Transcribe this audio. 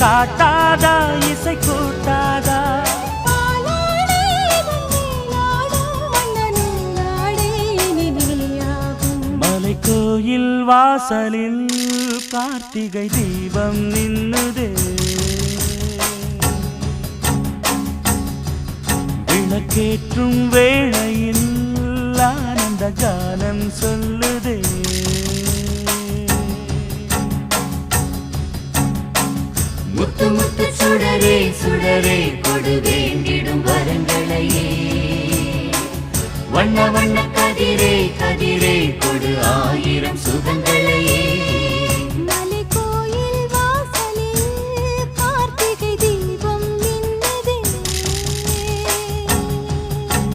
காட்டாதா இசை கூட்டாதா மலை கோயில் வாசலில் கார்த்திகை தீபம் நின்னுதே விளக்கேற்றும் வேளையில் ஆனந்த கானம் சொல்லுதே முத்து முத்து சுடரே சுடரே கொடு வேண்டிடும் வரங்களையே வண்ண வண்ண கதிரே கதிரே கொடு ஆயிரம் சுகங்களையே